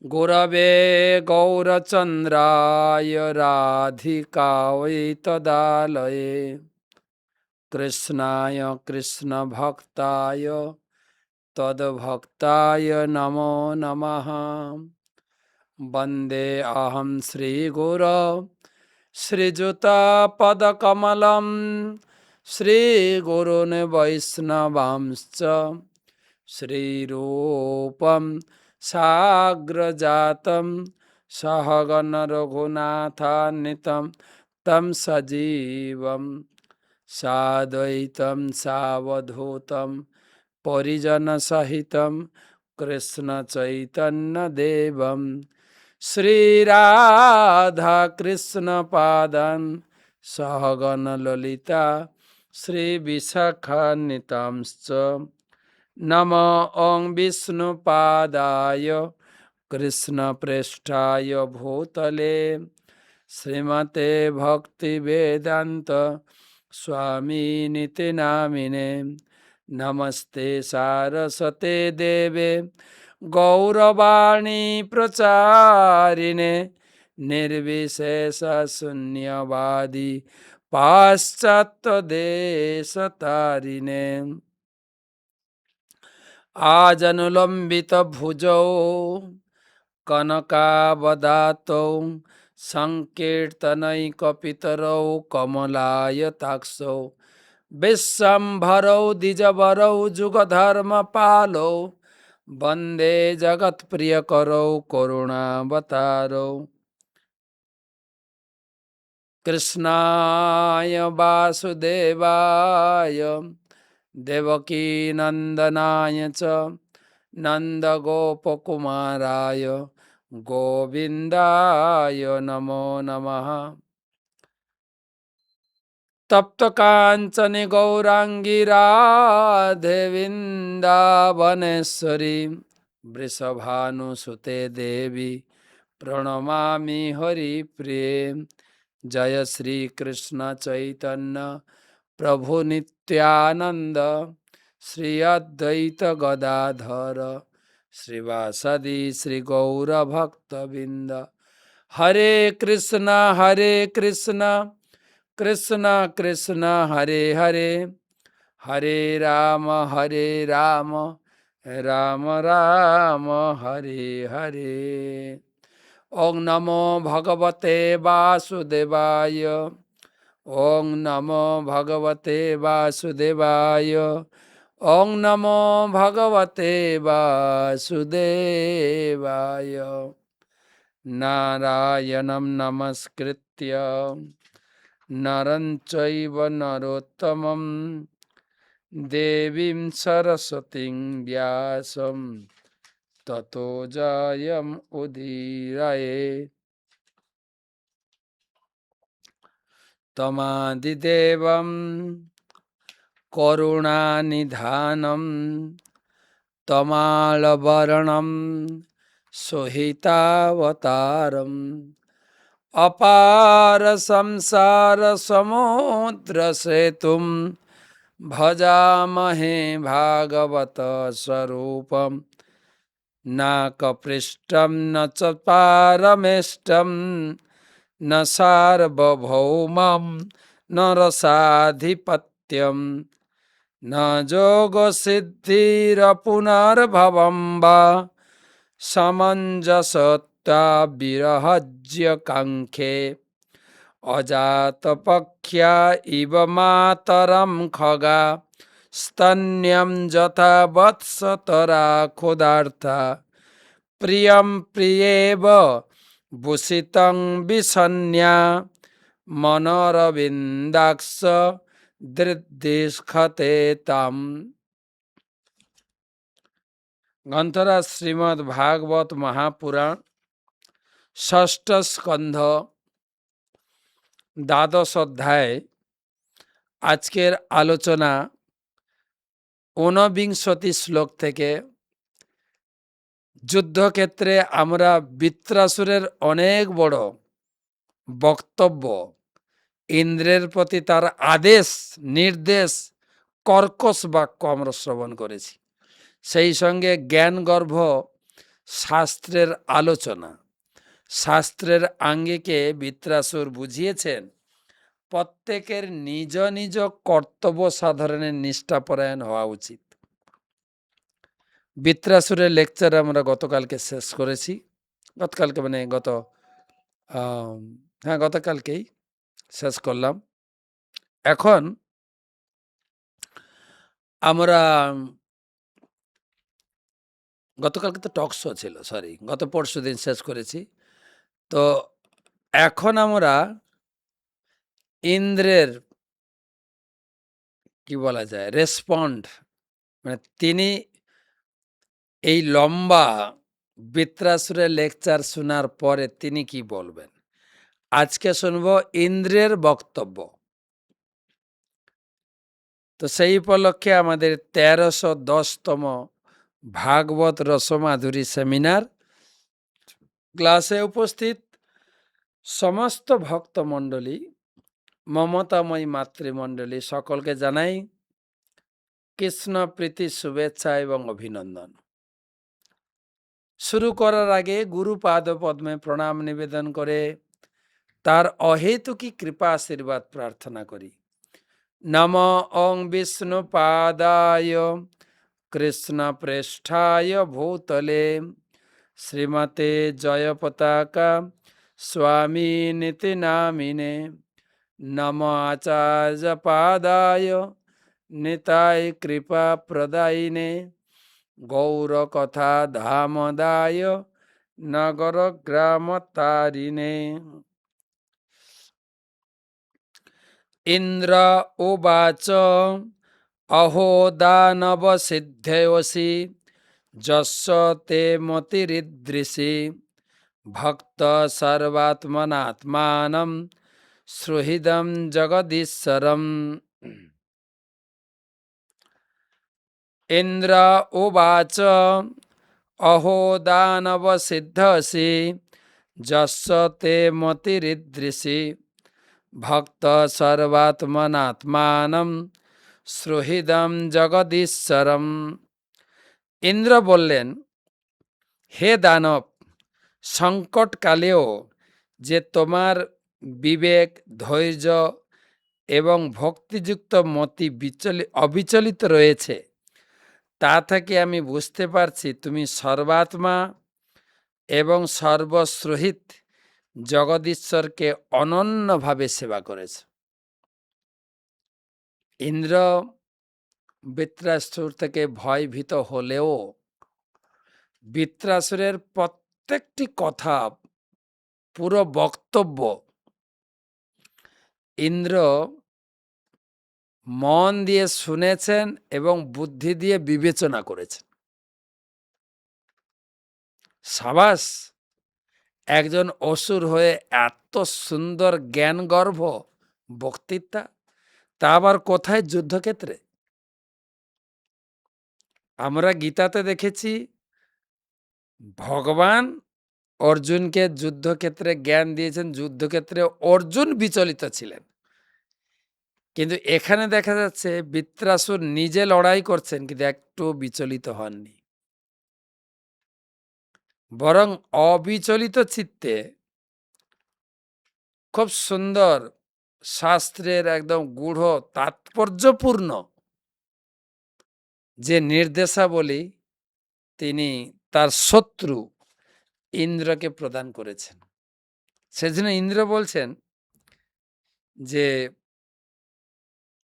गुरवे गौरचन्द्राय राधिकायै तदालये कृष्णाय कृष्णभक्ताय तद्भक्ताय नमो नमः। वन्दे अहं श्रीगुरो श्रीयुतापदकमलं श्रीगुरून् वैष्णवांश्च श्रीरूपं साग्रजातं सहगण रघुनाथान्वितं तं सजीवं साद्वैतं सावधूतं परिजनसहितं कृष्णचैतन्यदेवं श्रीराधाकृष्णपादान् सहगण ललिता श्रीविशाखान्वितांश्च नमो ॐ विष्णुपादाय कृष्णप्रेष्ठाय भूतले श्रीमते भक्तिवेदान्त स्वामिनिति नामिने नमस्ते सारस्वते देवे गौरवाणी प्रचारिणे निर्विशेष शून्यवादी पाश्चात्य देशतारिणे आजनुलंबित भुजौ कनकावदातौ संकीर्तनैकपितरौ कमलायताक्षौ विश्वम्भरौ द्विजवरौ जुगधर्मपालौ वन्दे जगत्प्रियकरौ करुणावतारौ कृष्णाय वासुदेवाय देवकी नंदनाय च नंदगोपकुमाराय गोविंदाय नमो नमः। तप्त कांचन गौरांगी राधे वृंदावनेश्वरी वृषभानुसुते देवी प्रणमामि हरिप्रिये। जय श्री कृष्ण चैतन्य प्रभु नित्यानंद श्री अद्वैत गदाधर श्रीवासदि श्री गौर भक्तबिंद। हरे कृष्ण कृष्ण कृष्ण हरे हरे, हरे राम राम राम हरे हरे। ओं नमो भगवते वासुदेवाय, ओं नमो भगवते वासुदेवाय, ओं नमो भगवते वासुदेवाय। नारायणं नमस्कृत्य नरं चैव नरोत्तमं देवीं सरस्वतीं व्यासं ततो जयमुदीरये। तमादिदेवं करुणानिधानं तमालवर्णं सुहितावतारम् अपार संसार समुद्र सेतुं भजामहे भागवत स्वरूपं। नाकपृष्ठं न च पारमेष्ठं न सार्वभौमं न रसाधिपत्यं न योगसिद्धिरपुनर्भवं वा समञ्जसत्वा विरहज्य काङ्क्षे। अजातपक्ष्या इव मातरं खगा स्तन्यं यथा वत्सतरा क्षुधार्ता। प्रियं प्रियेव भूषितं विसन्या मनोरविन्दाक्ष दृद्दिस्खते ताम्। ग्रंथराज श्रीमद् भागवत महापुराण षष्ठ स्कंध द्वादश अध्याय। आजकेर आलोचना 49 श्लोक থেকে। যুদ্ধক্ষেত্রে আমরা বৃত্রাসুরের অনেক বড় বক্তব্য, ইন্দ্রের প্রতি তার আদেশ নির্দেশ, কর্কশ বাক্য আমরা শ্রবণ করেছি। সেই সঙ্গে জ্ঞানগর্ভ শাস্ত্রের আলোচনা। শাস্ত্রের আঙ্গিকে বৃত্রাসুর বুঝিয়েছেন প্রত্যেকের নিজ নিজ কর্তব্য সাধনের নিষ্ঠাপরায়ণ হওয়া উচিত। বৃত্রাসুরের লেকচার আমরা গতকালকে শেষ করেছি। গতকালকে মানে গতকালকেই শেষ করলাম। এখন আমরা গতকালকে তো টক শো ছিল, সরি, গত পরশুদিন শেষ করেছি। তো এখন আমরা ইন্দ্রের কি বলা যায় রেসপন্ড, মানে তিনি এই লম্বা বৃত্রাসুরের লেকচার শোনার পরে তিনি কি বলবেন, আজকে শুনব ইন্দ্রের বক্তব্য। তো সেই উপলক্ষে আমাদের 1310তম ভাগবত রসমাধুরী সেমিনার ক্লাসে উপস্থিত সমস্ত ভক্তমণ্ডলী, মমতাময়ী মাতৃমণ্ডলী সকলকে জানাই কৃষ্ণ প্রীতি, শুভেচ্ছা এবং অভিনন্দন। শুরু করার আগে গুরু পাদ পদ্মে প্রণাম নিবেদন করে তার অহেতুকী কৃপা আশীর্বাদ প্রার্থনা করি। নমো ওং বিষ্ণু পাদায় কৃষ্ণ প্রেষ্ঠায় ভূতলে শ্রীমতে জয় পতাকা স্বামী নীতি নামিনে নম আচার্য পাদায় নিতাই কৃপা প্রদায়িনে গৌর কথা ধামদায় নগর গ্রাম তারিণে। ইন্দ্র উবাচ অহো দানব সিদ্ধেয়সি যস্য তে মতিরিদৃশি ভক্ত সর্বাত্মনাত্মানম সুহৃদম জগদীশ্বরম। ইন্দ্র উবাচ অহো দানব সিদ্ধসি যস্য তে মতিরিদৃশি ভক্ত সর্বাত্মনাত্মানম সুহৃদম জগদীশ্বরম। ইন্দ্র বললেন, হে দানব, সংকটকালেও যে তোমার বিবেক, ধৈর্য এবং ভক্তিযুক্ত মতি অবিচলিত রয়েছে, তা থেকে আমি বুঝতে পারছি তুমি সর্বাত্মা এবং সর্বশ্রহিত জগদীশ্বরকে অনন্যভাবে সেবা করেছ। ইন্দ্র বৃত্রাসুর থেকে ভয়ভীত হলেও বৃত্রাসুরের প্রত্যেকটি কথা, পুরো বক্তব্য ইন্দ্র মন দিয়ে শুনেছেন এবং বুদ্ধি দিয়ে বিবেচনা করেছেন। সাবাস, একজন অসুর হয়ে এত সুন্দর জ্ঞানগর্ভ বক্তৃতা, তা আবার কোথায়? যুদ্ধক্ষেত্রে। আমরা গীতাতে দেখেছি ভগবান অর্জুনকে যুদ্ধক্ষেত্রে জ্ঞান দিয়েছেন, যুদ্ধক্ষেত্রে অর্জুন বিচলিত ছিলেন। কিন্তু এখানে দেখা যাচ্ছে বৃত্রাসুর নিজে লড়াই করছেন কিন্তু একটু বিচলিত হননি, বরং অবিচলিত চিত্তে খুব সুন্দর শাস্ত্রের একদম গূঢ় তাৎপর্যপূর্ণ যে নির্দেশাবলী তিনি তার শত্রু ইন্দ্রকে প্রদান করেছেন। সেজন্য ইন্দ্র বলছেন যে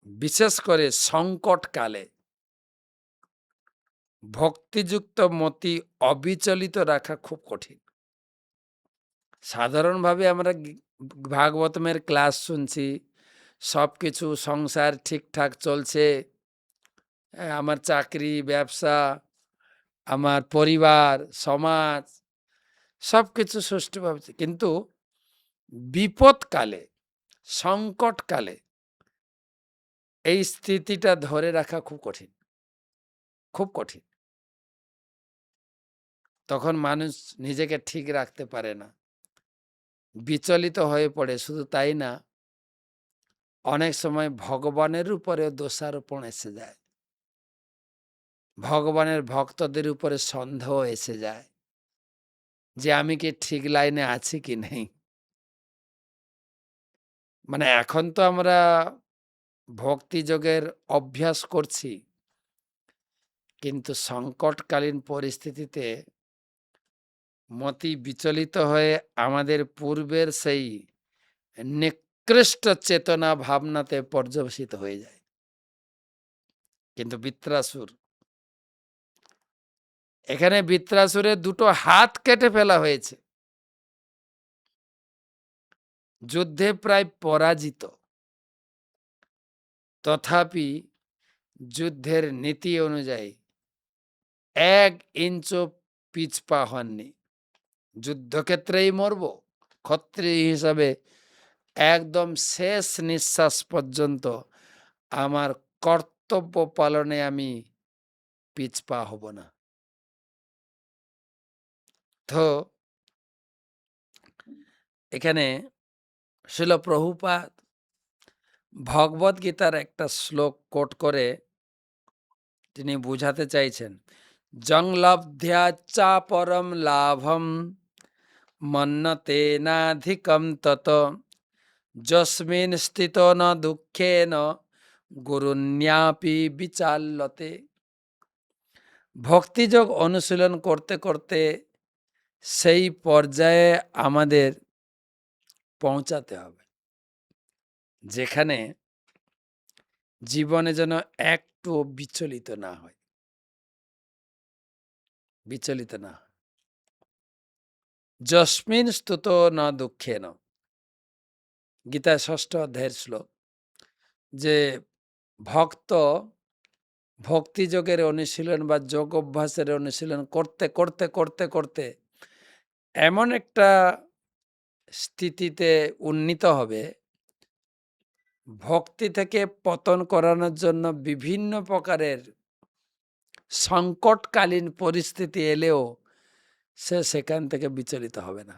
বিশেষ করে সংকটকালে ভক্তিযুক্ত মতি অবিচলিত রাখা খুব কঠিন। সাধারণভাবে আমরা ভাগবতমের ক্লাস শুনছি, সবকিছু সংসার ঠিকঠাক চলছে, আমার চাকরি, ব্যবসা, আমার পরিবার, সমাজ সবকিছু সুষ্ঠুভাবে, কিন্তু বিপদকালে, সংকটকালে এই স্থিতিটা ধরে রাখা খুব কঠিন, খুব কঠিন। তখন মানুষ নিজেকে ঠিক রাখতে পারে না, বিচলিত হয়ে পড়ে। শুধু তাই না, অনেক সময় ভগবানের উপরেও দোষারোপণ এসে যায়। ভগবানের ভক্তদের উপরে সন্দেহ এসে যায় যে আমি কি ঠিক লাইনে আছি কি নেই। মানে এখন তো আমরা ভক্তিযোগের অভ্যাস করছি, কিন্তু সংকটকালীন পরিস্থিতিতে মতি বিচলিত হয়ে আমাদের পূর্বের সেই নিকৃষ্ট চেতনা ভাবনাতে পর্যবসিত হয়ে যায়। কিন্তু বৃত্রাসুর, এখানে বৃত্রাসুরের দুটো হাত কেটে ফেলা হয়েছে, যুদ্ধে প্রায় পরাজিত, তথাপি যুদ্ধের নীতি অনুযায়ী ১ ইঞ্চও পিছপা হননি। যুদ্ধক্ষেত্রেই মরব, ক্ষত্রিয় হিসাবে একদম শেষ নিঃশ্বাস পর্যন্ত আমার কর্তব্য পালনে আমি পিছপা হব না। তো এখানে শিল প্রভুপাদ ভগবদ্গীতার একটা শ্লোক কোট করে তিনি বুঝাতে চাইছেন, জং লব্ধ্যা চা পরম লাভম মন্যতে নাধিকম তত যস্মিন স্থিত ন দুঃখেন গুরুণ্যাপি বিচাল্যতে। ভক্তিযোগ অনুশীলন করতে করতে সেই পর্যায়ে আমাদের পৌঁছাতে হবে যেখানে জীবনে যেন একটু বিচলিত না হয়, বিচলিত না হয়। যস্মিন স্তুত না দুঃখেন, গীতার ৬ষ্ঠ অধ্যায়ের শ্লোক, যে ভক্ত ভক্তিযোগের অনুশীলন বা যোগ অভ্যাসের অনুশীলন করতে করতে করতে করতে এমন একটা স্থিতিতে উন্নীত হবে, ভক্তি থেকে পতন করানোর জন্য বিভিন্ন প্রকারের সংকটকালীন পরিস্থিতি এলেও সে সেখান থেকে বিচলিত হবে না।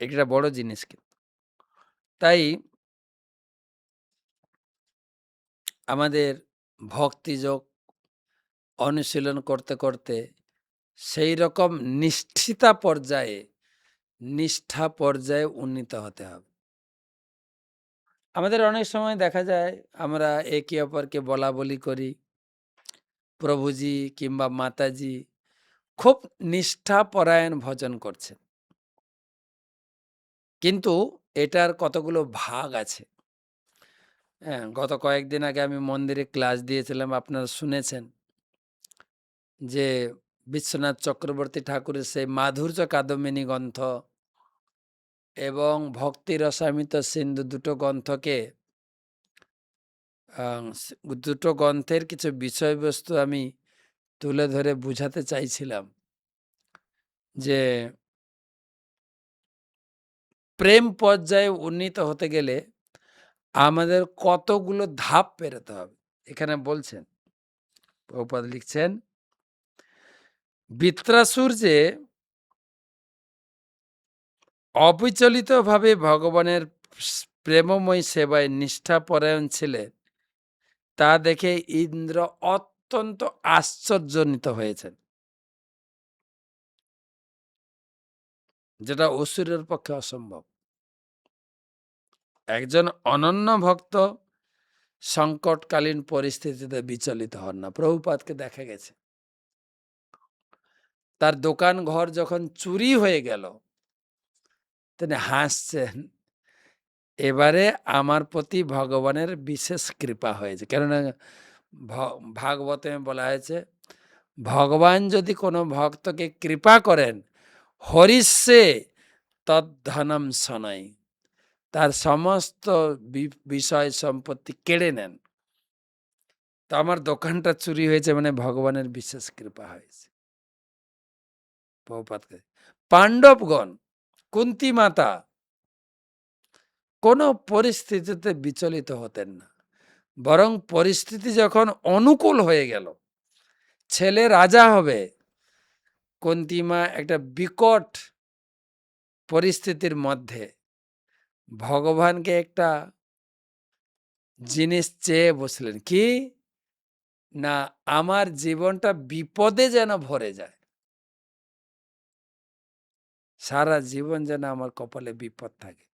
এটা বড় জিনিস। কিন্তু তাই আমাদের ভক্তিযোগ অনুশীলন করতে করতে সেই রকম নিষ্ঠা পর্যায়ে উন্নীত হতে হবে। আমাদের অনেক সময় দেখা যায় আমরা একে অপরকে বলা বলি করি, প্রভুজি কিংবা মাতাজি খুব নিষ্ঠাপরায়ণ ভজন করছেন, কিন্তু এটার কতগুলো ভাগ আছে। হ্যাঁ, গত কয়েকদিন আগে আমি মন্দিরে ক্লাস দিয়েছিলাম, আপনারা শুনেছেন যে বিশ্বনাথ চক্রবর্তী ঠাকুরের সেই মাধুর্য কাদম্বিনী গ্রন্থ এবং ভক্তি রসামৃত সিন্ধু দুটো গ্রন্থকে দুটো গ্রন্থের কিছু বিষয়বস্তু আমি তুলে ধরে বুঝাতে চাইছিলাম যে প্রেম পর্যায়ে উন্নীত হতে গেলে আমাদের কতগুলো ধাপ পেরোতে হবে। এখানে বলছেন, প্রভুপাদ লিখছেন, বৃত্রাসুর যে অবিচলিতভাবে ভগবানের প্রেমময় সেবায় নিষ্ঠাপরায়ণ ছিলেন, তা দেখে ইন্দ্র অত্যন্ত আশ্চর্যান্বিত হয়েছেন, যেটা অসুরের পক্ষে অসম্ভব। একজন অনন্য ভক্ত সংকটকালীন পরিস্থিতিতে বিচলিত হন না। প্রভুপাদকে দেখা গেছে তার দোকান ঘর যখন চুরি হয়ে গেল, তিনি হাসছেন, এবারে আমার প্রতি ভগবানের বিশেষ কৃপা হয়েছে। কেননা ভাগবতে বলা হয়েছে, ভগবান যদি কোনো ভক্তকে কৃপা করেন, হরিষ্যে তদ্ধনম শনয়, তার সমস্ত বিষয় সম্পত্তি কেড়ে নেন। তো আমার দোকানটা চুরি হয়েছে মানে ভগবানের বিশেষ কৃপা হয়েছে। প্রভুপাদকে পাণ্ডবগণ, কুন্তী মাতা কোনো পরিস্থিতিতে বিচলিত হতেন না, বরং পরিস্থিতি যখন অনুকূল হয়ে গেল, ছেলে রাজা হবে, কুন্তী মা একটা বিকট পরিস্থিতির মধ্যে ভগবানকে একটা জিনিস চেয়ে বসলেন, কি না আমার জীবনটা বিপদে যেন ভরে যায়। সারা জীবন যেন আমার কপালে বিপদ থাকে।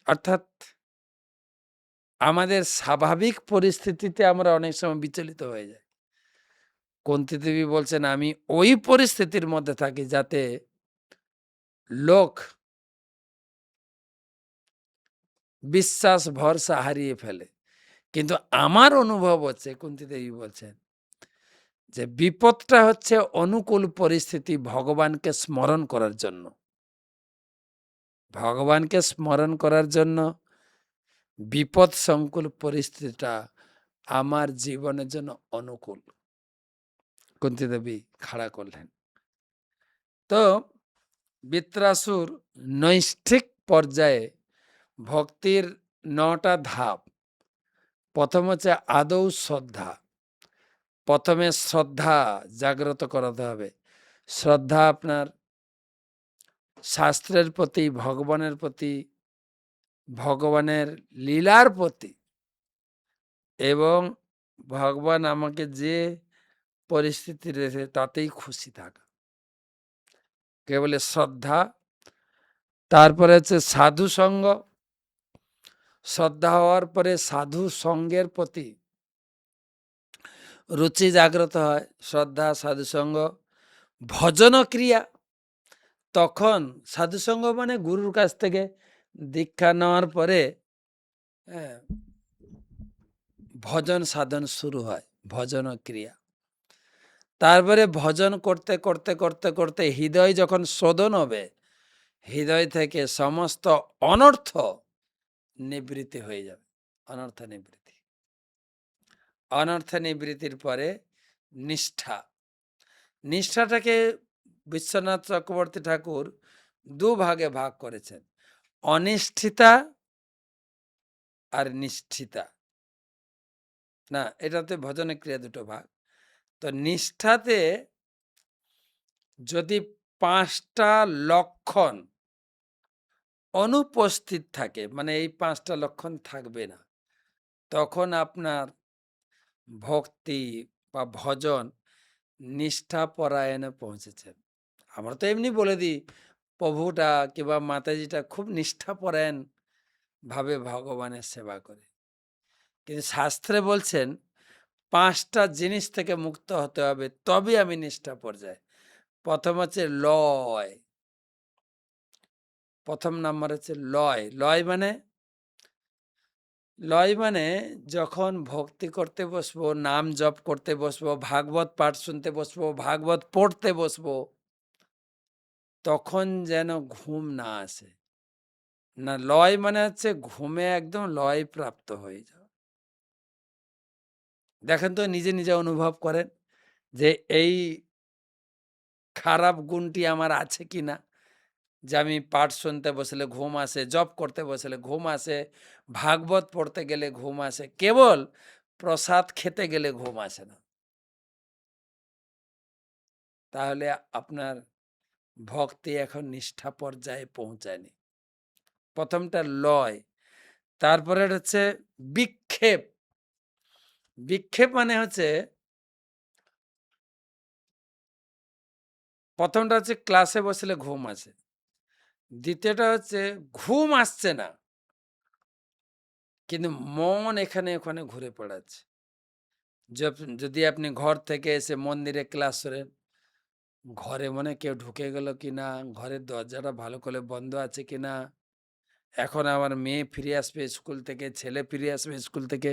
অর্থাৎ আমাদের স্বাভাবিক পরিস্থিতিতে আমরা অনেক সময় বিচলিত হয়ে যাই। কুন্তী দেবী বলছেন, "আমি ওই পরিস্থিতির মধ্যে থাকি যাতে লোক বিশ্বাস ভরসা হারিয়ে ফেলে। কিন্তু আমার অনুভব হচ্ছে," কুন্তী দেবী বলছেন, "যে বিপদটা হচ্ছে অনুকূল পরিস্থিতি ভগবানকে স্মরণ করার জন্য। ভগবানকে স্মরণ করার জন্য বিপদ সংকুল পরিস্থিতিটা আমার জীবনের জন্য অনুকূল।" কুন্তী দেবী খাড়া করলেন। তো বৃত্রাসুর নৈষ্ঠিক পর্যায়ে ভক্তির ৯টা ধাপ। প্রথম হচ্ছে আদৌ শ্রদ্ধা। প্রথমে শ্রদ্ধা জাগ্রত করাতে হবে। শ্রদ্ধা আপনার শাস্ত্রের প্রতি, ভগবানের প্রতি, ভগবানের লীলার প্রতি এবং ভগবান আমাকে যে পরিস্থিতি দিয়েছে তাতেই খুশি থাকা। কে বলে শ্রদ্ধা। তারপরে হচ্ছে সাধু সঙ্গ। শ্রদ্ধা হওয়ার পরে সাধু সঙ্গের প্রতি রুচি জাগ্রত হয়। শ্রদ্ধা, সাধুসঙ্গ, ভজন ক্রিয়া। তখন সাধুসঙ্গ মানে গুরুর কাছ থেকে দীক্ষা নেওয়ার পরে হ্যাঁ, ভজন সাধন শুরু হয়, ভজন ক্রিয়া। তারপরে ভজন করতে করতে করতে করতে হৃদয় যখন শোধন হবে, হৃদয় থেকে সমস্ত অনর্থ নিবৃত্তি হয়ে যাবে। অনর্থ নিবৃত্তি। অনর্থ নিবৃত্তির পরে নিষ্ঠা। নিষ্ঠাটাকে বিশ্বনাথ চক্রবর্তী ঠাকুর দুভাগে ভাগ করেছেন, অনিষ্ঠিতা আর নিষ্ঠিতা। না, এটাতে ভজনের ক্রিয়া দুটো ভাগ। তো নিষ্ঠাতে যদি ৫টা লক্ষণ অনুপস্থিত থাকে, মানে এই ৫টা লক্ষণ থাকবে না, তখন আপনার ভক্তি বা ভজন নিষ্ঠাপরায়ণে পৌঁছেছেন। আমরা তো এমনি বলে দিই প্রভুটা কিংবা মাতাজিটা খুব নিষ্ঠাপরায়ণ ভাবে ভগবানের সেবা করে, কিন্তু শাস্ত্রে বলছেন ৫টা জিনিস থেকে মুক্ত হতে হবে, তবে আমি নিষ্ঠা পর্যায়ে। প্রথম হচ্ছে লয়। প্রথম নাম্বার হচ্ছে লয়। লয় মানে যখন ভক্তি করতে বসবো, নাম জপ করতে বসবো, ভাগবত পাঠ শুনতে বসবো, ভাগবত পড়তে বসবো, তখন যেন ঘুম না আসে। না, লয় মানে হচ্ছে ঘুমে একদম লয় প্রাপ্ত হয়ে যাওয়া। দেখেন তো, নিজে নিজে অনুভব করেন যে এই খারাপ গুণটি আমার আছে কিনা, যে আমি পাঠ শুনতে বসলে ঘুম আসে, জপ করতে বসলে ঘুম আসে, ভাগবত পড়তে গেলে ঘুম আসে, কেবল প্রসাদ খেতে গেলে ঘুম আসে না। তাহলে আপনার ভক্তি এখন নিষ্ঠা পর্যায়ে পৌঁছায়নি। প্রথমটা লয়। তারপরে হচ্ছে বিক্ষেপ। বিক্ষেপ মানে হচ্ছে, প্রথমটা হচ্ছে ক্লাসে বসলে ঘুম আসে। দ্বিতীয়টা হচ্ছে ঘুম আসছে না, কিন্তু মন এখানে ওখানে ঘুরে বেড়াচ্ছে। যদি আপনি ঘর থেকে এসে মন্দিরে ক্লাস করেন, ঘরে মনে কেউ ঢুকে গেল কিনা, ঘরের দরজাটা ভালো করে বন্ধ আছে কিনা, এখন আমার মেয়ে ফিরে আসবে স্কুল থেকে, ছেলে ফিরে আসবে স্কুল থেকে,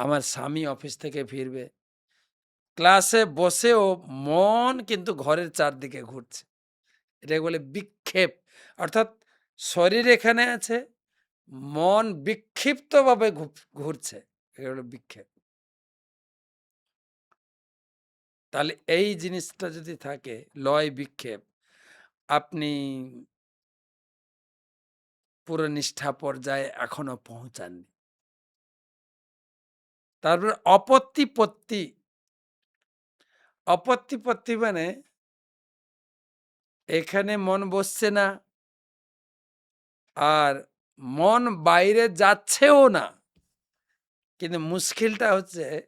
আমার স্বামী অফিস থেকে ফিরবে। ক্লাসে বসেও মন কিন্তু ঘরের চারদিকে ঘুরছে। এটাকে বলে বিক্ষেপ। অর্থাৎ শরীর এখানে আছে, মন বিক্ষিপ্তভাবে ঘুরছে। এটা হলো বিক্ষেপ। তাহলে এই জিনিসটা যদি থাকে, লয় বিক্ষেপ, আপনি পুরো নিষ্ঠা পর্যায়ে এখনো পৌঁছাননি। তারপরে অপত্তিপত্তি। অপত্তিপত্তি মানে এখানে মন বসছে না, আর মন বাইরে যাচ্ছেও না, কিন্তু মুশকিলটা হচ্ছে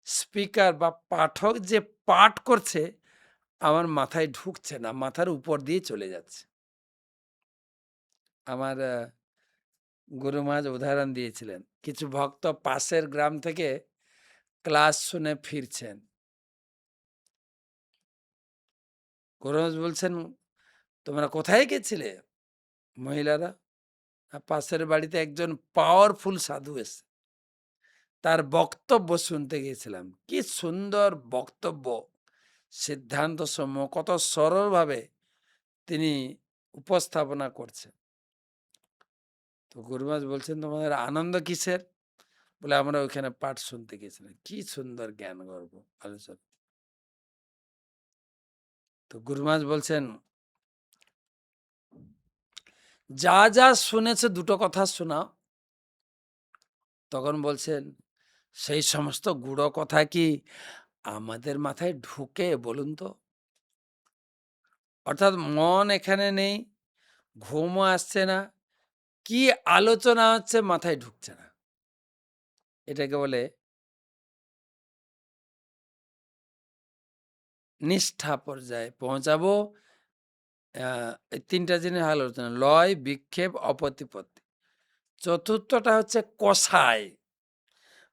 স্পিকার বা পাঠক যে পাঠ করছে আমার মাথায় ঢুকছে না, মাথার উপর দিয়ে চলে যাচ্ছে। আমার গুরু মহারাজ উদাহরণ দিয়েছিলেন। কিছু ভক্ত পাশের গ্রাম থেকে ক্লাস শুনে ফিরছেন। গুরু মহারাজ বলছেন, "তোমরা কোথায় গেছিলে?" মহিলারা, পাশের বাড়িতে একজন পাওয়ারফুল সাধু এসছে। তার বক্তব্য শুনতে গিয়েছিলাম। কি সুন্দর বক্তব্য! সিদ্ধান্তসমূহ কত সরলভাবে তিনি উপস্থাপনা করছেন। তো গুরু মহারাজ বলছেন, "তোমাদের আনন্দ কিসের?" বলে, "আমরা ওইখানে পাঠ শুনতে গেছিলাম।" কি সুন্দর জ্ঞান গর্ভ আলোচনা। তো গুরু মহারাজ বলছেন, "যা, যা শুনেছে দুটো কথা শোনাও।" তখন বলছেন, "সেই সমস্ত গূঢ় কথা কি আমাদের মাথায় ঢুকে বলুন তো? অর্থাৎ মন এখানে নেই, ঘুমও আসছে না, কি আলোচনা হচ্ছে মাথায় ঢুকছে না। এটাকে বলে নিষ্ঠা পর্যায়ে পৌঁছাবো। এই ৩ টা জিনিস আলোচনা, লয়, বিক্ষেপ, অপ্রতিপত্তি। চতুর্থটা হচ্ছে কষায়।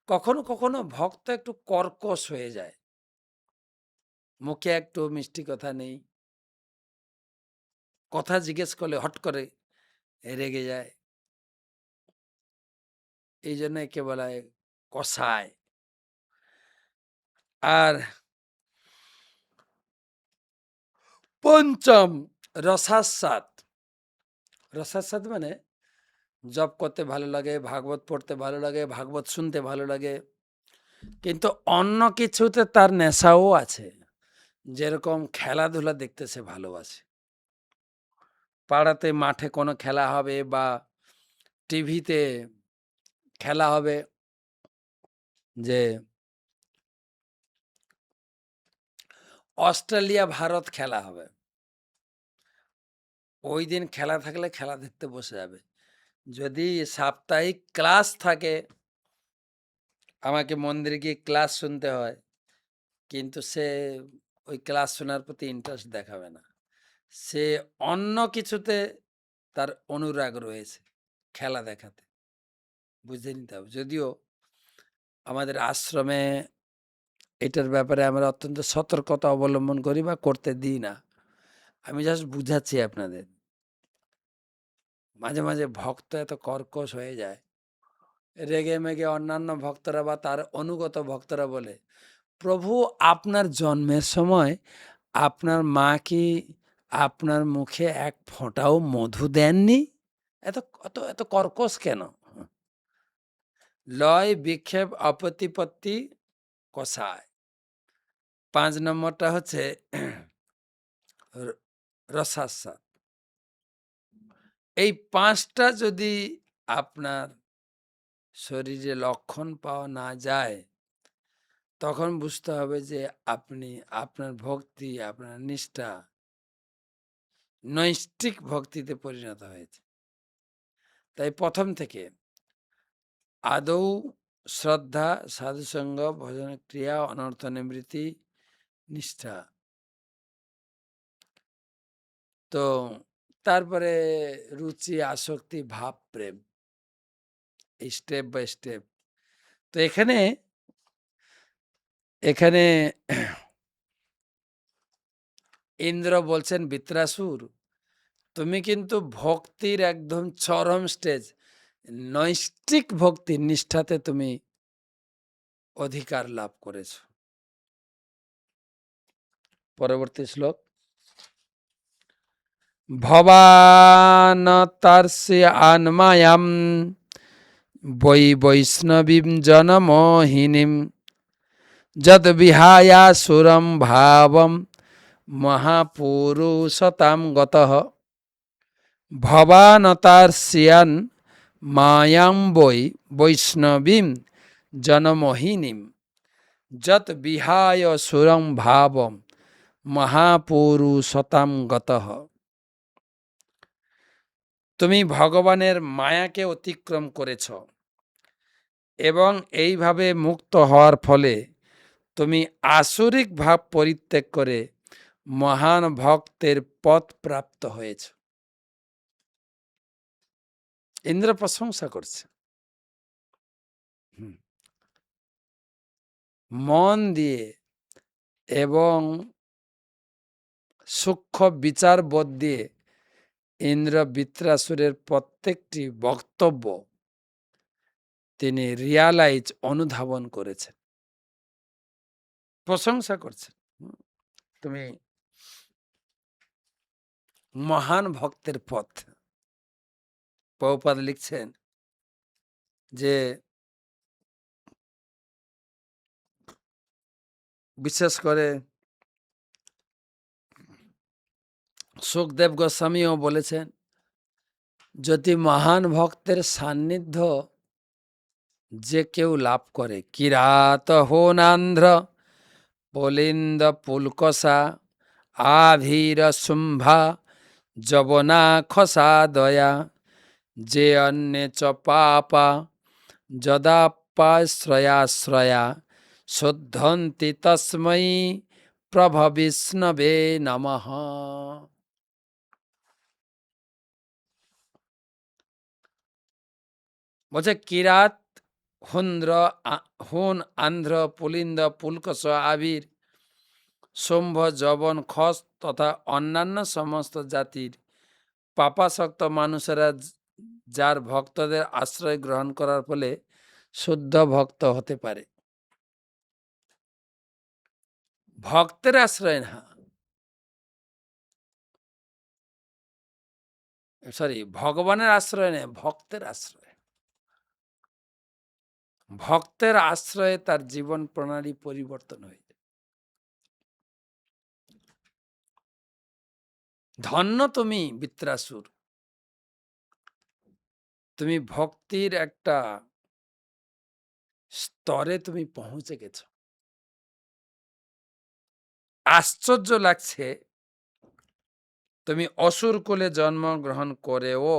কখনো, কখনো ভক্ত একটু কর্কশ হয়ে যায়। মুখে একটু মিষ্টি কথা নেই। কথা জিজ্ঞেস করলে হট করে রেগে যায়। এইজন্য একে বলা হয় কষায়। আর ৫ম রসাস্বাদ। রসাস্বাদ মানে জপ করতে ভালো লাগে, ভাগবত পড়তে ভালো লাগে, ভাগবত শুনতে ভালো লাগে। কিন্তু অন্য কিছুতে তার নেশাও আছে। যেরকম খেলাধুলা দেখতে সে ভালোবাসে। পাড়াতে মাঠে কোনো খেলা হবে বা টিভিতে খেলা হবে, যে অস্ট্রেলিয়া ভারত খেলা হবে। ওইদিন খেলা থাকলে খেলা দেখতে বসে যাবে। যদি সাপ্তাহিক ক্লাস থাকে, আমাকে মন্দিরে গিয়ে ক্লাস শুনতে হয়, কিন্তু সে ওই ক্লাস শোনার প্রতি ইন্টারেস্ট দেখাবে না। সে অন্য কিছুতে তার অনুরাগ রয়েছে, খেলা দেখাতে। বুঝে নিতে হবে। যদিও আমাদের আশ্রমে এটার ব্যাপারে আমরা অত্যন্ত সতর্কতা অবলম্বন করি বা করতে দিই না। আমি জাস্ট বুঝাচ্ছি আপনাদের। মাঝে, মাঝে ভক্ত এত কর্কশ হয়ে যায়। রেগে-মেগে অন্যান্য ভক্তরা বা তার অনুগত ভক্তরা বলে, "প্রভু, আপনার জন্মের সময় আপনার মা কি আপনার মুখে এক ফোঁটাও মধু দেননি? এত এত এত কর্কশ কেন?" লয়, বিক্ষেপ, অপ্রতিপত্তি, কষায়। ৫ নম্বরটা হচ্ছে র রসাস্বাদ। এই ৫ টা যদি আপনার শরীরে লক্ষণ পাওয়া না যায়, তখন বুঝতে হবে যে আপনি আপনার ভক্তি, আপনার নিষ্ঠা নৈষ্ঠিক ভক্তিতে পরিণত হয়েছে। তাই ১ম থেকে আদৌ শ্রদ্ধা, সাধুসঙ্গ, ভজন ক্রিয়া, অনর্থ নিবৃত্তি, নিষ্ঠা। তো তারপরে রুচি, আসক্তি, ভাব, প্রেম। এই স্টেপ বাই স্টেপ। তো এখানে এখানে ইন্দ্র বলছেন বৃত্রাসুর, তুমি কিন্তু ভক্তির একদম চরম স্টেজ, নৈষ্ঠিক ভক্তির নিষ্ঠাতে তুমি অধিকার লাভ করেছ। পরবর্তী শ্লোক, ভবানতার্স্য আনমায়াম বৈ বৈষ্ণবীম জনমোহিনীম যদ বিহায়াসুরম ভাবম মহাপুরুষতাম গতঃ ভবানতার্স্যান মায়াং বৈ বৈষ্ণবীম জনমোহিনীম যত বিহায় সুরং ভাবম মহাপুরুষতাম গতঃ। তুমি ভগবানের মায়াকে অতিক্রম করেছ, এবং এইভাবে মুক্ত হওয়ার ফলে তুমি আসরিক ভাব পরিত্যাগ করে মহান ভক্তের পথ প্রাপ্ত হয়েছ। ইন্দ্র প্রশংসা করছে। হুম। মন দিয়ে এবং সূক্ষ্ম বিচার বোধ দিয়ে ইন্দ্র বৃত্রাসুরের প্রত্যেকটি বক্তব্য তিনি রিয়ালাইজ অনুধাবন করেছেন, প্রশংসা করছেন। তুমি মহান ভক্তের পথ। প্রভুপাদ লিখছেন যে বিশেষ করে সুখদেব গোস্বামীও বলেছেন, যদি মহান ভক্তের সান্নিধ্য যে কেউ লাভ করে, কিরাত হোনান্ধ্র পলিন্দ পুলকসা আভীর শুম্ভা যবনা খসা দয়া যে অন্যে চ পাপা যদাপাশ্রয়াশ্রয়া শুদ্ধন্তি তস্मै প্রভ বিষ্ণবে নমঃ। বলছে কিরাত হুন্দ্র হুন আন্ধ্র পুলিন্দ পুলকস আবির শম্ভ যবন খস তথা অন্যান্য সমস্ত জাতির পাপাসক্ত মানুষেরা যার ভক্তদের আশ্রয় গ্রহণ করার ফলে শুদ্ধ ভক্ত হতে পারে। ভক্তের আশ্রয় না, সরি, ভগবানের আশ্রয় নেই, ভক্তের আশ্রয়। ভক্তের আশ্রয়ে তার জীবন প্রণালী পরিবর্তন হয়ে যায়। ধন্য তুমি বৃত্রাসুর, তুমি ভক্তির একটা স্তরে তুমি পৌঁছে গেছো। আশ্চর্য লাগছে, তুমি অসুর কুলে জন্মগ্রহণ করেও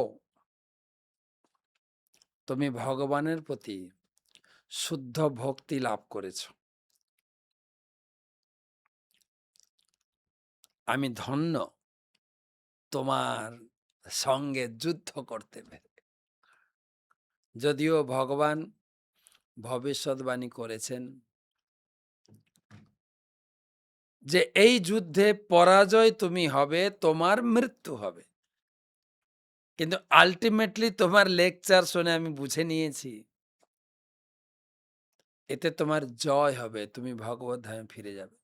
তুমি ভগবানের প্রতি শুদ্ধ ভক্তি লাভ করেছ। আমি ধন্য তোমার সঙ্গে যুদ্ধ করতে পেরে। যদিও ভগবান ভবিষ্যৎবাণী করেছেন যে এই যুদ্ধে পরাজয় তুমি হবে, তোমার মৃত্যু হবে, কিন্তু আলটিমেটলি তোমার লেকচার শুনে আমি বুঝে নিয়েছি এতে তোমার জয় হবে, তুমি ভগবত ধামে ফিরে যাবে।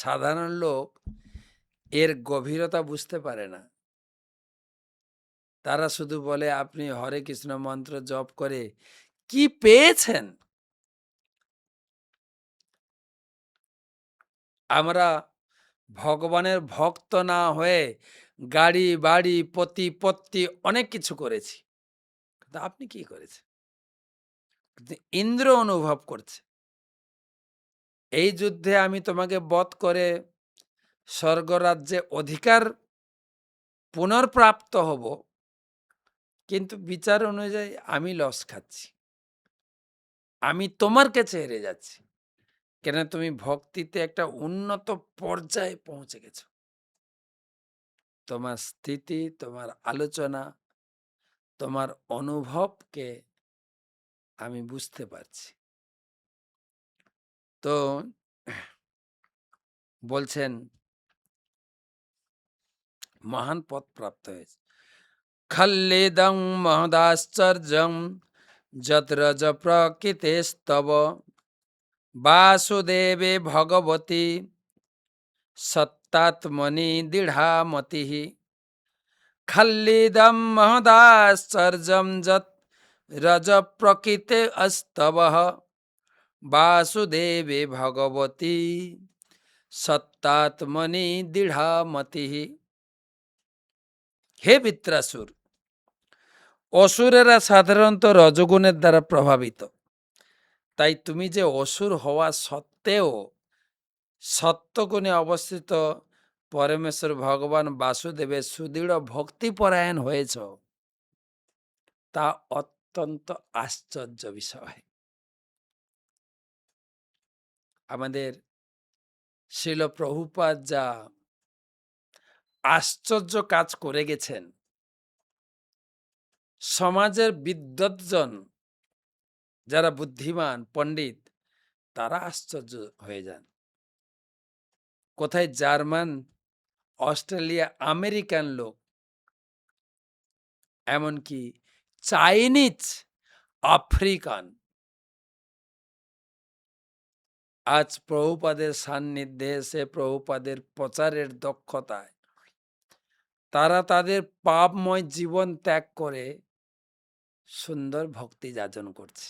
সাধারণ লোক এর গভীরতা বুঝতে পারে না। তারা শুধু বলে আপনি হরে কৃষ্ণ মন্ত্র জপ করে কি পেয়েছেন। আমরা ভগবানের ভক্ত না হয়ে গাড়ি বাড়ি প্রতিপত্তি অনেক কিছু করেছি, কিন্তু আপনি কি করেছেন? কিন্তু ইন্দ্র অনুভব করছে এই যুদ্ধে আমি তোমাকে বধ করে স্বর্গরাজ্যে অধিকার পুনর্প্রাপ্ত হব, কিন্তু বিচার অনুযায়ী আমি লস খাচ্ছি, আমি তোমার কাছে হেরে যাচ্ছি। কেন? তুমি ভক্তিতে একটা উন্নত পর্যায়ে পৌঁছে গেছো। তোমার স্থিতি, তোমার আলোচনা, তোমার অনুভবকে আমি বুঝতে পারছি। তো বলছেন মহান পদ প্রাপ্ত হয়েছে। খল্লিদং মহদাশ্চর্যং যত্রজ প্রকৃতিস্তব বাসুদেবে ভগবতী সত্তাত্মনি দৃঢ়ামতি। খল্লিদম মহদাশ্চর্যম যত রজ প্রকৃতে অস্তব বাসুদেবে ভগবতী সত্তাত্মনি দৃঢ়ামতি। হে বৃত্রাসুর, অসুরেরা সাধারণত রজগুণের দ্বারা প্রভাবিত, তাই তুমি যে অসুর হওয়া সত্ত্বেও সত্যগুণে অবস্থিত পরমেশ্বর ভগবান বাসুদেবের সুদৃঢ় ভক্তিপরায়ণ হয়েছ, তা অত্যন্ত আশ্চর্য বিষয়। আমাদের শিল প্রভুপাদ যা আশ্চর্য কাজ করে গেছেন, সমাজের বিদ্বজ্জন যারা বুদ্ধিমান পণ্ডিত তারা আশ্চর্য হয়ে যান। কোথায় জার্মান, অস্ট্রেলিয়া, আমেরিকান লোক, এমনকি চাইনিজ, আফ্রিকান আজ প্রভুপাদের সান্নিধ্যে এসে প্রভুপাদের প্রচারের দক্ষতায় তারা তাদের পাপময় জীবন ত্যাগ করে সুন্দর ভক্তি যাচন করছে।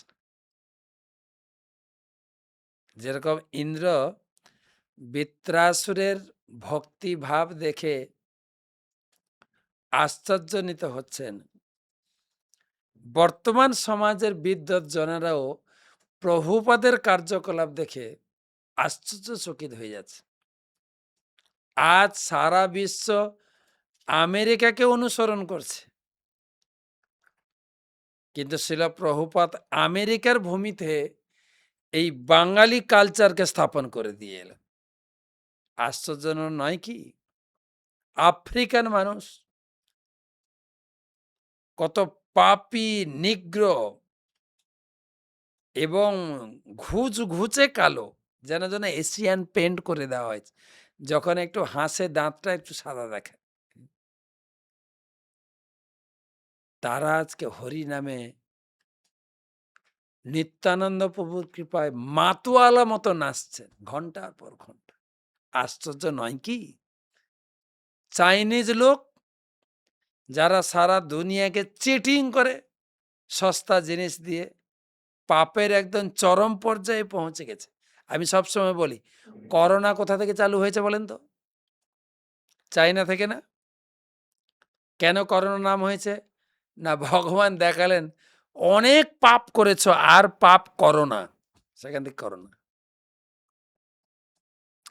যেরকম ইন্দ্র বৃত্রাসুরের ভক্তি ভাব দেখে আশ্চর্যান্বিত হচ্ছেন, বর্তমান সমাজের বিদ্বজ্জনেরাও প্রভুপাদের কার্যকলাপ দেখে আশ্চর্যচকিত হয়ে যাচ্ছে। আজ সারা বিশ্ব আমেরিকাকে অনুসরণ করছে, কিন্তু শিল প্রভুপাদ আমেরিকার ভূমিতে এই বাঙালি কালচারকে স্থাপন করে দিয়ে এলেন। আশ্চর্যজনক নয় কি? আফ্রিকান মানুষ কত পাপী, নিগ্র এবং ঘুচে কালো, যেন যেন এশিয়ান পেন্ট করে দেওয়া হয়েছে। যখন একটু হাসে দাঁতটা একটু সাদা দেখে। তারা আজকে হরি নামে নিত্যানন্দ প্রভুর কৃপায় মাতোয়ালা মতো নাচছেন ঘন্টার পর ঘন্টা। আশ্চর্য নয় কি? চাইনিজ লোক যারা সারা দুনিয়াকে চিটিং করে সস্তা জিনিস দিয়ে পাপের একদম চরম পর্যায়ে পৌঁছে গেছে। আমি সবসময় বলি, করোনা কোথা থেকে চালু হয়েছে বলেন তো? চাইনা থেকে না? কেন করোনা নাম হয়েছে? না, ভগবান দেখালেন অনেক পাপ করেছ আর পাপ করো না, সেখান থেকে করোনা।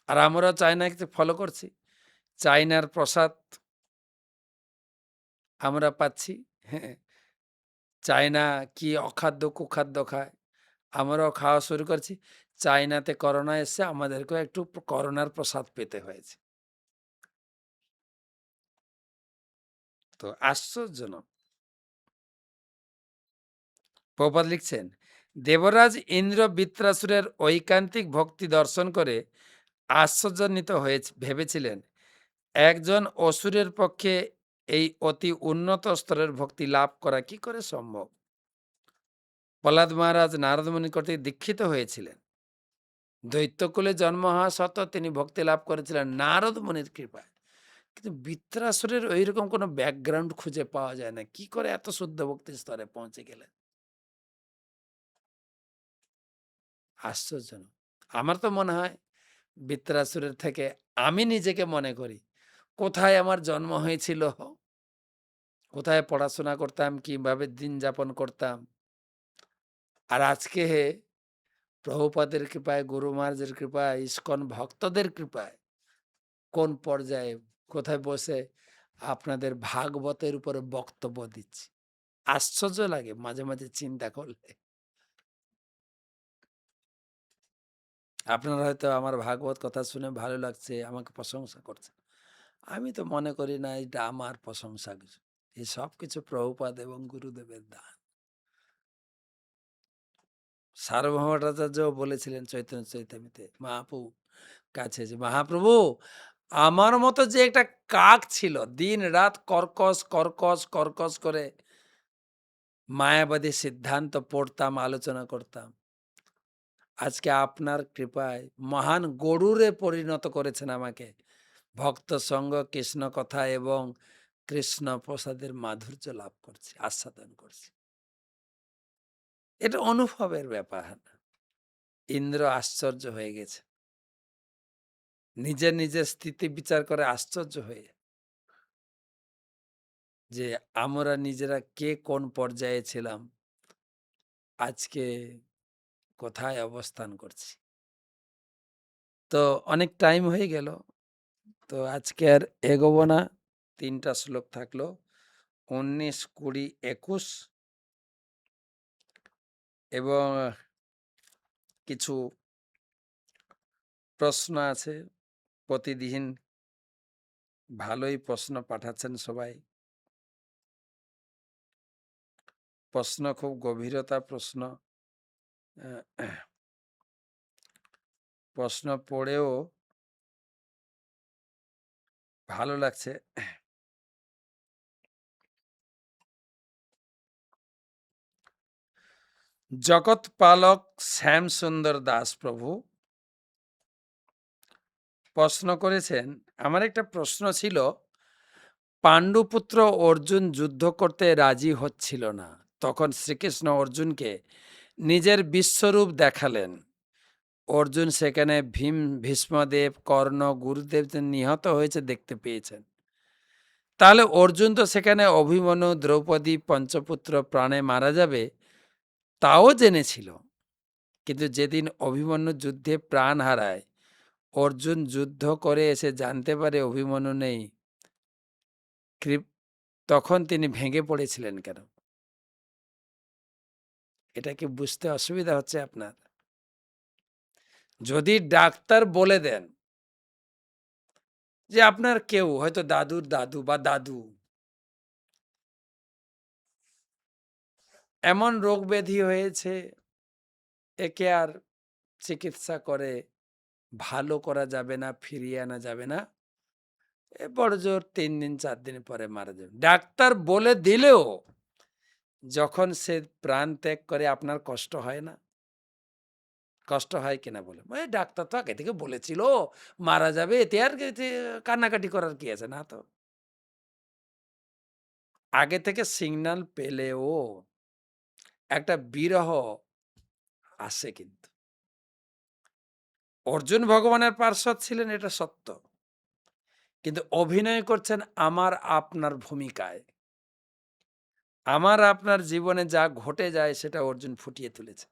আর আমরা চায়নাকে ফলো করছি, চায়নার প্রসাদ আমরা পাচ্ছি। হ্যাঁ, চায়না কি অখাদ্য কুখাদ্য খায়, আমরাও খাওয়া শুরু করছি। চায়নাতে করোনা এসছে, আমাদেরকেও একটু করোনার প্রসাদ পেতে হয়েছে। তো আশ্চর্যজনক। প্রভুপাদ লিখছেন, দেবরাজ ইন্দ্র বৃত্রাসুরের ঐকান্তিক ভক্তি দর্শন করে আশ্চর্যান্বিত হয়ে ভেবেছিলেন একজন অসুরের পক্ষে এই অতি উন্নত স্তরের ভক্তি লাভ করা কি করে সম্ভব। প্রহ্লাদ মহারাজ নারদ মুনি কর্তৃক দীক্ষিত হয়েছিলেন। দৈত্যকুলে জন্ম হওয়া সত্ত্বেও তিনি ভক্তি লাভ করেছিলেন নারদ মুনির কৃপায়। কিন্তু বৃত্রাসুরের ওইরকম কোনো ব্যাকগ্রাউন্ড খুঁজে পাওয়া যায় না, কি করে এত শুদ্ধ ভক্তির স্তরে পৌঁছে গেলেন। আশ্চর্যজনক। আমার তো মনে হয় বৃত্রাসুরের থেকে আমি নিজেকে মনে করি, কোথায় আমার জন্ম হয়েছিল, কোথায় পড়াশোনা করতাম, কিভাবে দিন যাপন করতাম, আর আজকে প্রভুপাদের কৃপায়, গুরু মহারাজের কৃপায়, ইস্কন ভক্তদের কৃপায় কোন পর্যায়ে কোথায় বসে আপনাদের ভাগবতের উপরে বক্তব্য দিচ্ছি। আশ্চর্য লাগে মাঝে মাঝে চিন্তা করলে। আপনারা হয়তো আমার ভাগবত কথা শুনে ভালো লাগছে, আমাকে প্রশংসা করছে। আমি তো মনে করি না এটা আমার প্রশংসা কিছু, এই সব কিছু প্রভুপাদ এবং গুরুদেবের দান। সার্বভৌমাচার্য বলেছিলেন চৈতন্য চৈতামিতে মহাপ্রভু কাছে, যে মহাপ্রভু আমার মতো যে একটা কাক ছিল, দিন রাত কর্কশ কর্কশ কর্কশ করে মায়াবাদী সিদ্ধান্ত পড়তাম, আলোচনা করতাম, আজকে আপনার কৃপায় মহান গরুরে পরিণত করেছেন আমাকে। ভক্ত সঙ্গ, কৃষ্ণ কথা এবং কৃষ্ণ প্রসাদের মাধুর্য লাভ করছি, আস্বাদন করছি। এটা অনুভবের ব্যাপার। ইন্দ্র আশ্চর্য হয়ে গেছে, নিজের নিজের স্থিতি বিচার করে আশ্চর্য হয়ে, যে আমরা নিজেরা কে কোন পর্যায়ে ছিলাম, আজকে কোথায় অবস্থান করছি। তো অনেক টাইম হয়ে গেল, তো আজকে আর এগোবো না। 3টা শ্লোক থাকলো, 19, 20, 21 এবং কিছু প্রশ্ন আছে। প্রতিদিন ভালোই প্রশ্ন পাঠাচ্ছেন সবাই। প্রশ্ন খুব গভীরতা প্রশ্ন। অ্যা প্রশ্ন পড়েও ভালো লাগছে। জগৎপালক শ্যামসুন্দর দাস প্রভু প্রশ্ন করেছেন, আমার একটা প্রশ্ন ছিল, পাণ্ডুপুত্র অর্জুন যুদ্ধ করতে রাজি হচ্ছিল না। তখন শ্রীকৃষ্ণ অর্জুনকে নিজের বিশ্বরূপ দেখালেন। অর্জুন সেখানে ভীষ্মদেব, কর্ণ, গুরুদেব যে নিহত হয়েছে দেখতে পেয়েছেন। তাহলে অর্জুন তো সেখানে অভিমন্যু, দ্রৌপদী, পঞ্চপুত্র প্রাণে মারা যাবে তাও জেনেছিল। কিন্তু যেদিন অভিমন্যু যুদ্ধে প্রাণ হারায়, অর্জুন যুদ্ধ করে এসে জানতে পারে অভিমন্যু নেই, তখন তিনি ভেঙে পড়েছিলেন কেন? এটা কি বুঝতে অসুবিধা হচ্ছে আপনার? যদি ডাক্তার বলে দেন যে আপনার কেউ হয়তো দাদুর দাদু বা দাদু এমন রোগ ব্যাধি হয়েছে, একে আর চিকিৎসা করে ভালো করা যাবে না, ফিরিয়ে আনা যাবে না, বড়জোর ৩ দিন ৪ দিন পরে মারা যাবে, ডাক্তার বলে দিলেও যখন সে প্রাণ ত্যাগ করে আপনার কষ্ট হয় না? কষ্ট হয় কিনা বলে, ডাক্তার তো আগে থেকে বলেছিল মারা যাবে, এতে আর কান্নাকাটি করার কি আছে? না তো। আগে থেকে সিগন্যাল পেলেও একটা বিরহ আসে কিন্তু। অর্জুন ভগবানের পার্ষদ ছিলেন, এটা সত্য, কিন্তু অভিনয় করছেন আমার আপনার ভূমিকায়। আমার আপনার জীবনে যা ঘটে যায় সেটা অর্জুন ফুটিয়ে তুলেছে,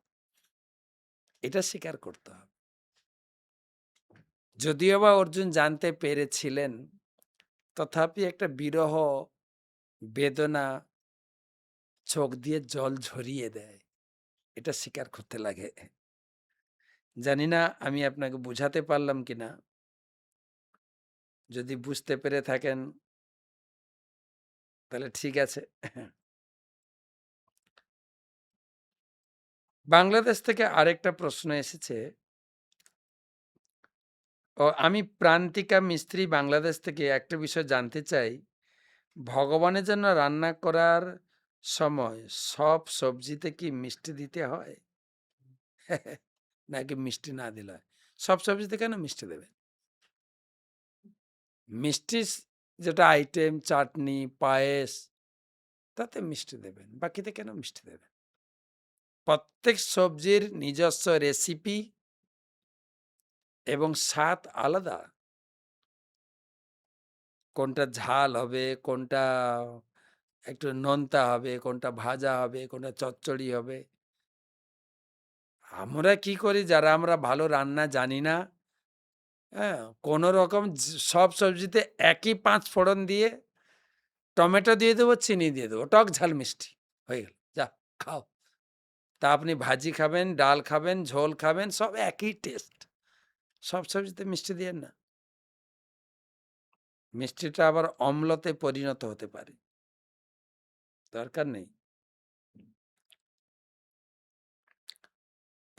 এটা স্বীকার করতে হবে। যদিও বা অর্জুন জানতে পেরেছিলেন, তথাপি একটা বিরহ বেদনা চোখ দিয়ে জল ঝরিয়ে দেয়, এটা স্বীকার করতে লাগে। জানি না আমি আপনাকে বুঝাতে পারলাম কিনা। যদি বুঝতে পেরে থাকেন তাহলে ঠিক আছে। বাংলাদেশ থেকে আরেকটা প্রশ্ন এসেছে। আমি প্রান্তিকা মিস্ত্রি, বাংলাদেশ থেকে একটা বিষয় জানতে চাই। ভগবানের জন্য রান্না করার সময় সব সবজিতে কি মিষ্টি দিতে হয়? নাকি মিষ্টি না দিলে হয়? সব সবজিতে কেন মিষ্টি দেবেন? মিষ্টি যেটা আইটেম, চাটনি, পায়েস, তাতে মিষ্টি দেবেন। বাকিতে কেন মিষ্টি দেবেন? প্রত্যেক সবজির নিজস্ব রেসিপি এবং স্বাদ আলাদা। কোনটা ঝাল হবে, কোনটা একটু নোনতা হবে, কোনটা ভাজা হবে, কোনটা চচ্চড়ি হবে। আমরা কি করি, যারা আমরা ভালো রান্না জানি না, হ্যাঁ? কোনো রকম সব সবজিতে একই ৫ ফোড়ন দিয়ে টমেটো দিয়ে দেবো, চিনি দিয়ে দেবো। টক, ঝাল, মিষ্টি হয়ে গেল। যাহ খাও। তা আপনি ভাজি খাবেন, ডাল খাবেন, ঝোল খাবেন, সব একই টেস্ট। সব সবজিতে মিষ্টি দিয়েন না। মিষ্টিটা আবার অম্লতে পরিণত হতে পারে। দরকার নেই।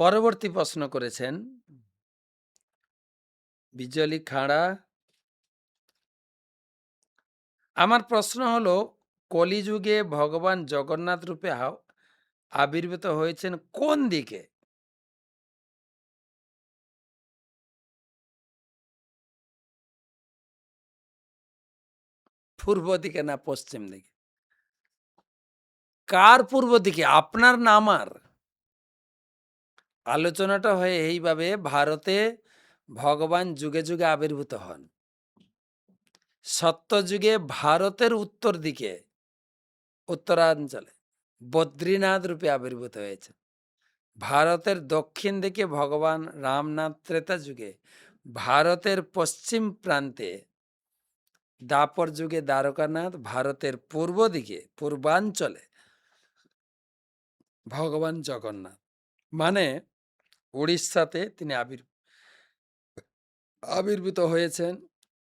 পরবর্তী প্রশ্ন করেছেন বিজলি খাঁড়া। আমার প্রশ্ন হলো, কলিযুগে ভগবান জগন্নাথ রূপে আবির্ভূত হয়েছেন কোন দিকে? পূর্ব দিকে না পশ্চিম দিকে? কার পূর্ব দিকে? আপনার না আমার? আলোচনাটা হয় এইভাবে, ভারতে ভগবান যুগে যুগে আবির্ভূত হন। সত্যযুগে ভারতের উত্তর দিকে, উত্তরাঞ্চলে বদ্রীনাথ রূপে আবির্ভূত হয়েছে। ভারতের দক্ষিণ দিকে ভগবান রামনাথ ত্রেতা যুগে, ভারতের পশ্চিম প্রান্তে দ্বাপর যুগে দ্বারকানাথ, ভারতের পূর্ব দিকে পূর্বাঞ্চলে ভগবান জগন্নাথ। মানে উড়িষ্যাতে তিনি আবির্ভূত হয়েছেন।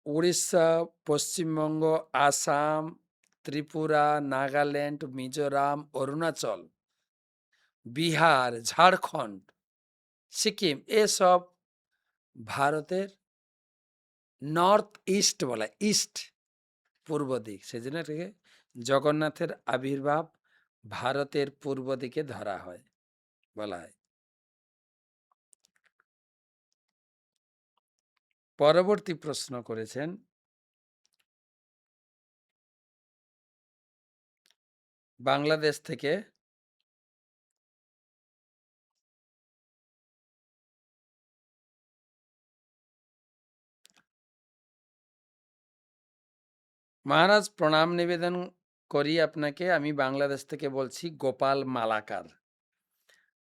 উড়িষ্যা, পশ্চিমবঙ্গ, আসাম, ত্রিপুরা, নাগাল্যান্ড, মিজোরাম, অরুণাচল, বিহার, ঝাড়খণ্ড, সিকিম এসব ভারতের নর্থ ইস্ট বলা হয়, ইস্ট পূর্ব দিক। সেজন্য এটাকে জগন্নাথের আবির্ভাব ভারতের পূর্ব দিকে ধরা হয়, বলা হয়। পরবর্তী প্রশ্ন করেছেন বাংলাদেশ থেকে মহারাজ, প্রণাম নিবেদন করি আপনাকে। আমি বাংলাদেশ থেকে বলছি, গোপাল মালাকার।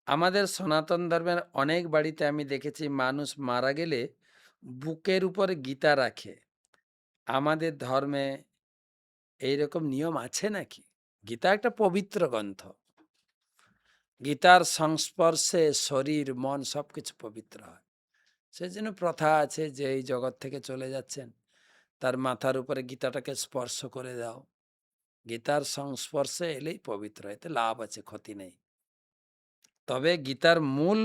আমাদের সনাতন ধর্মের অনেক বাড়িতে আমি দেখেছি মানুষ মারা গেলে বুকের উপর গীতা রাখে। আমাদের ধর্মে এইরকম নিয়ম আছে নাকি? গীতা একটা পবিত্র গ্রন্থ। গীতার সংস্পর্শে শরীর মন সবকিছু পবিত্র হয়। সেজন্য প্রথা আছে যে এই জগৎ থেকে চলে যাচ্ছেন, তার মাথার উপরে গীতাটাকে স্পর্শ করে দাও। গীতার সংস্পর্শে এলেই পবিত্র, এতে লাভ আছে, ক্ষতি নেই। তবে গীতার মূল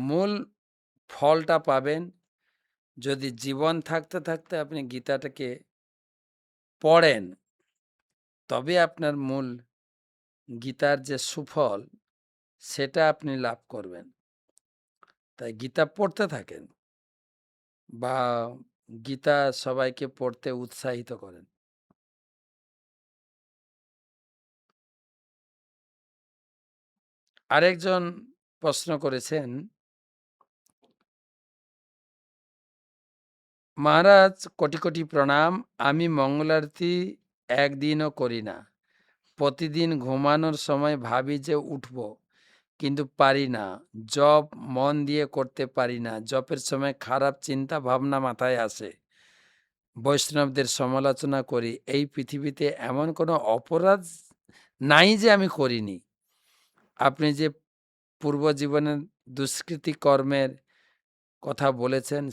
মূল ফলটা পাবেন যদি জীবন থাকতে থাকতে আপনি গীতাটাকে পড়েন, তবে আপনার মূল গীতার যে সুফল সেটা আপনি লাভ করবেন। তাই গীতা পড়তে থাকেন বা গীতা সবাইকে পড়তে উৎসাহিত করেন। আরেকজন প্রশ্ন করেছেন, মহারাজ কোটি কোটি প্রণাম, আমি মঙ্গল আরতি একদিনও করি না। প্রতিদিন ঘুমানোর সময় ভাবি যে উঠব, কিন্তু পারি না। জপ মন দিয়ে করতে পারি না। জপের সময় খারাপ চিন্তা ভাবনা মাথায় আসে। বৈষ্ণবদের সমালোচনা করি। এই পৃথিবীতে এমন কোনো অপরাধ নাই যে আমি করিনি। আপনি যে পূর্ব জীবনের দুষ্কৃতি কর্মের কথা বলেছেন,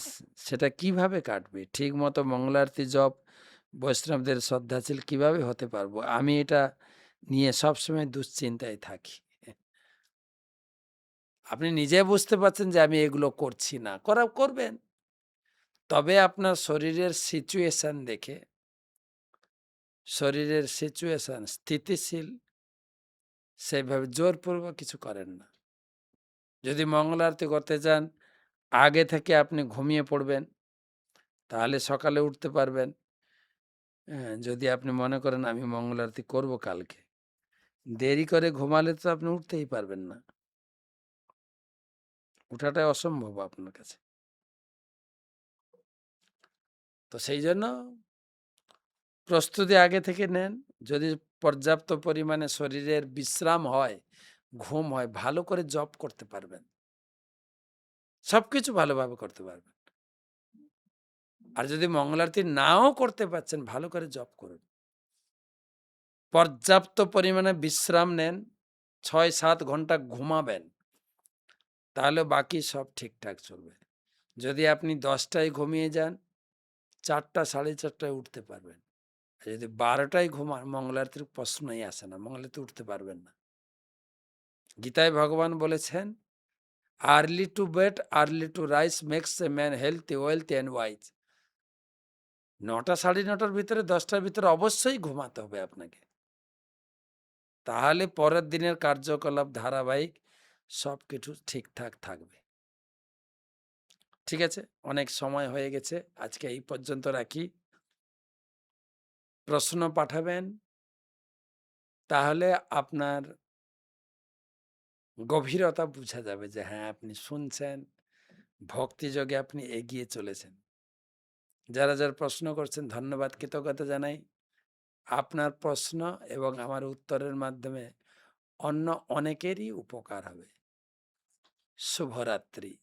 সেটা কিভাবে কাটবে? ঠিক মতো মঙ্গলারতি জপ বৈষ্ণবদের শ্রদ্ধাশীল কিভাবে হতে পারবো? আমি এটা নিয়ে সবসময় দুশ্চিন্তায় থাকি। আপনি নিজে বুঝতে পারছেন যে আমি এগুলো করছি না, করবেন। তবে আপনার শরীরের সিচুয়েশন দেখে, শরীরের সিচুয়েশন স্থিতিশীল, সেইভাবে জোরপূর্বক কিছু করেন না। যদি মঙ্গল আরতি করতে চান, আগে থেকে আপনি ঘুমিয়ে পড়বেন, তাহলে সকালে উঠতে পারবেন। হ্যাঁ, যদি আপনি মনে করেন আমি মঙ্গল আরতি করবো কালকে, দেরি করে ঘুমালে তো আপনি উঠতেই পারবেন না, উঠাটাই অসম্ভব আপনার কাছে। তো সেই জন্য প্রস্তুতি আগে থেকে নেন। যদি পর্যাপ্ত পরিমাণে শরীরের বিশ্রাম হয়, ঘুম হয়, ভালো করে জপ করতে পারবেন, সবকিছু ভালোভাবে করতে পারবেন। আর যদি মঙ্গল আরতি নাও করতে পারছেন, ভালো করে জপ করুন, পর্যাপ্ত পরিমাণে বিশ্রাম নেন, ৬-৭ ঘন্টা ঘুমাবেন, তাহলে বাকি সব ঠিকঠাক চলবে। যদি আপনি 10টায় ঘুমিয়ে যান, 4টা 4:30টায় উঠতে পারবেন। আর যদি 12টায় ঘুমান, মঙ্গল আরতির প্রশ্নই আসে না, মঙ্গল আরতি উঠতে পারবেন না। গীতায় ভগবান বলেছেন, early to bed early to rise makes a man healthy wealthy and wise. 9টা 9:30টার ভিতরে 10টার ভিতরে অবশ্যই ঘুমাতে হবে আপনাকে, তাহলে পরের দিনের কার্যকলাপ ধারাবাহিক সবকিছু ঠিকঠাক থাকবে। ঠিক আছে, অনেক সময় হয়ে গেছে, আজকে এই পর্যন্ত রাখি। প্রশ্ন পাঠাবেন, তাহলে আপনার গভীরতা বোঝা যাবে যে হ্যাঁ আপনি শুনছেন, ভক্তিযোগে আপনি এগিয়ে চলেছেন। যারা যারা প্রশ্ন করছেন ধন্যবাদ, কৃতজ্ঞতা জানাই। আপনার প্রশ্ন এবং আমার উত্তরের মাধ্যমে অন্য অনেকেরই উপকার হবে। শুভরাত্রি।